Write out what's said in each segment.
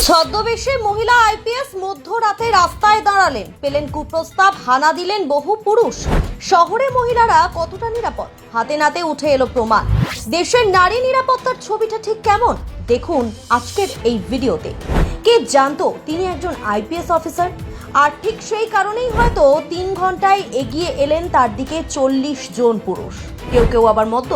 ছদ্মবেশে মহিলা আইপিএস মধ্যরাতে রাস্তায় দাঁড়ালেন, পেলেন কুপ্রস্তাব, হানা দিলেন বহু পুরুষ। শহরে মহিলারা কতটা নিরাপদ? হাতে নাতে উঠে এলো প্রমাণ। দেশের নারী নিরাপত্তার ছবিটা ঠিক কেমন দেখুন আজকের এই ভিডিওতে। কে জানতো তিনি একজন আইপিএস অফিসার? আর ঠিক সেই কারণেই হয়তো 3 ঘন্টায় এগিয়ে এলেন তার দিকে 40 জন পুরুষ। কেউ কেউ আবার মদ্য,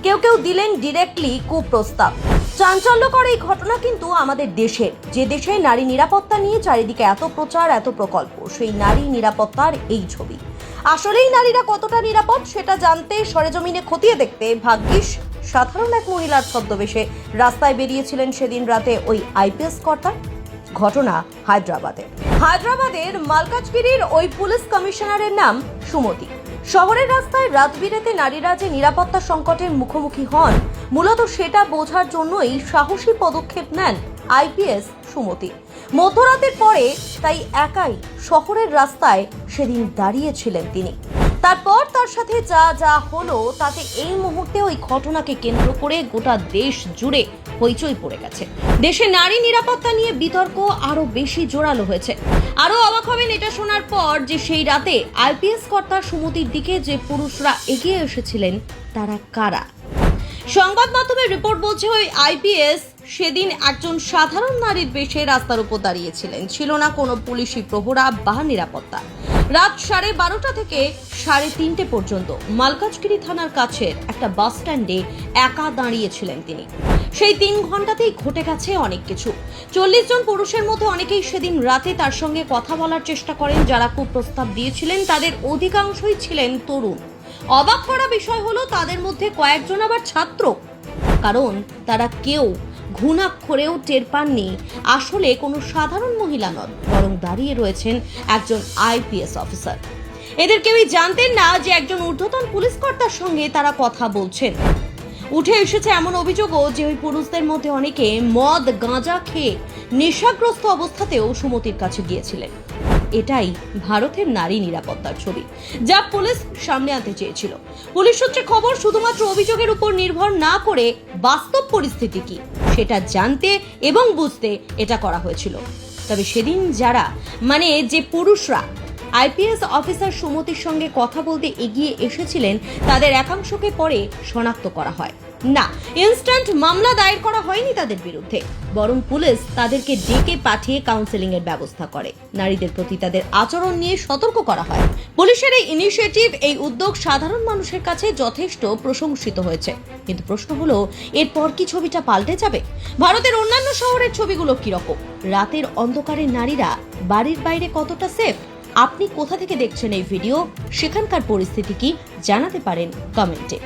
কেউ কেউ দিলেন ডিরেক্টলি কুপ্রস্তাব। চাঞ্চল্যকর এই ঘটনা কিন্তু আমাদের দেশের, যে দেশে নারী নিরাপত্তা নিয়ে চারিদিকে এত প্রচার, এত প্রকল্প, সেই নারী নিরাপত্তার এই ছবি। আসলেই নারীরা কতটা নিরাপদ সেটা জানতে, সরেজমিনে খতিয়ে দেখতে ভাগ্যিস সাধারণ এক মহিলার ছদ্মবেশে রাস্তায় বেরিয়েছিলেন সেদিন রাতে ওই আইপিএস কর্তা। ঘটনা হায়দ্রাবাদের মালকাজগিরির ওই পুলিশ কমিশনারের নাম সুমতি। শহরের রাস্তায় রাত বিরেতে নারীরা যে নিরাপত্তা সংকটের মুখোমুখি হন, মূলত সেটা বোঝার জন্যই সাহসী পদক্ষেপ নেন আইপিএস সুমতি। মধ্যরাতের পরে তাই একাই শহরের রাস্তায় সেদিন দাঁড়িয়েছিলেন তিনি। তারপর তার সাথে যা হলো তাতে এই মুহূর্তে ওই ঘটনাকে কেন্দ্র করে গোটা দেশ জুড়ে হইচই পড়ে গেছে। দেশে নারী নিরাপত্তা নিয়ে বিতর্ক আরো বেশি জোরালো হয়েছে। আরো অবাক হবেন এটা শোনার পর যে সেই রাতে আইপিএস কর্তা সুমতির দিকে যে পুরুষরা এগিয়ে এসেছিলেন তারা কারা। সংবাদ মাধ্যমের রিপোর্ট বলছে ওই আইপিএস সেদিন একজন সাধারণ নারীর বেশে রাস্তার উপর দাঁড়িয়েছিলেন। ছিল না কোনো পুলিশি প্রহরা বা নিরাপত্তা। রাত 12:30 থেকে 3:30 পর্যন্ত মালকাজগিরি থানার কাছের একটা বাস স্ট্যান্ডে একা দাঁড়িয়েছিলেন তিনি। সেই 3 ঘন্টাতেই ঘটে গেছে অনেক কিছু। 40 জন পুরুষের মধ্যে অনেকেই সেদিন রাতে তার সঙ্গে কথা বলার চেষ্টা করেন। যারা কুপ্রস্তাব দিয়েছিলেন তাদের অধিকাংশই ছিলেন তরুণ। অবাক করা বিষয় হলো তাদের মধ্যে কয়েকজন আবার ছাত্র, কারণ তারা কেউ ঘুণাক্ষরেও টের পাননি আসলে কোনো সাধারণ মহিলা নন, বরং দাঁড়িয়ে রয়েছেন একজন আইপিএস অফিসার। এদের কেউই জানতেন না যে একজন ঊর্ধ্বতন পুলিশ কর্তার সঙ্গে তারা কথা বলছেন। উঠে এসেছে এমন অভিযোগও যে ওই পুরুষদের মধ্যে অনেকে মদ গাঁজা খেয়ে নেশাগ্রস্ত অবস্থাতেও সুমতির কাছে গিয়েছিলেন। এটাই ভারতের নারী নিরাপত্তার ছবি, যা পুলিশ সামনে আনতে চেয়েছিল। পুলিশ সূত্রে খবর, শুধুমাত্র অভিযোগের উপর নির্ভর না করে বাস্তব পরিস্থিতি কি সেটা জানতে এবং বুঝতে এটা করা হয়েছিল। তবে সেদিন যে পুরুষরা আইপিএস অফিসার সুমতির সঙ্গে কথা বলতে এগিয়ে এসেছিলেন তাদের একাংশকে পরে শনাক্ত করা হয় না। ইনস্ট্যান্ট মামলা দায়ের করা হয়নি তাদের বিরুদ্ধে, বরং পুলিশ তাদেরকে ডেকে পাঠিয়ে কাউন্সেলিং এর ব্যবস্থা করে। নারীদের প্রতি তাদের আচরণ নিয়ে সতর্ক করা হয়। পুলিশের এই ইনিশিয়েটিভ, এই উদ্যোগ সাধারণ মানুষের কাছে যথেষ্ট প্রশংসিত হয়েছে। কিন্তু প্রশ্ন হলো, এরপর কি ছবিটা পাল্টে যাবে? ভারতের অন্যান্য শহরের ছবিগুলো কিরকম? রাতের অন্ধকারে নারীরা বাড়ির বাইরে কতটা সেফ? আপনি কোথা থেকে দেখছেন এই ভিডিও? সেখানকার পরিস্থিতি কি জানাতে পারেন কমেন্টে।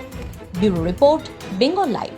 Bureau report, Bengal live.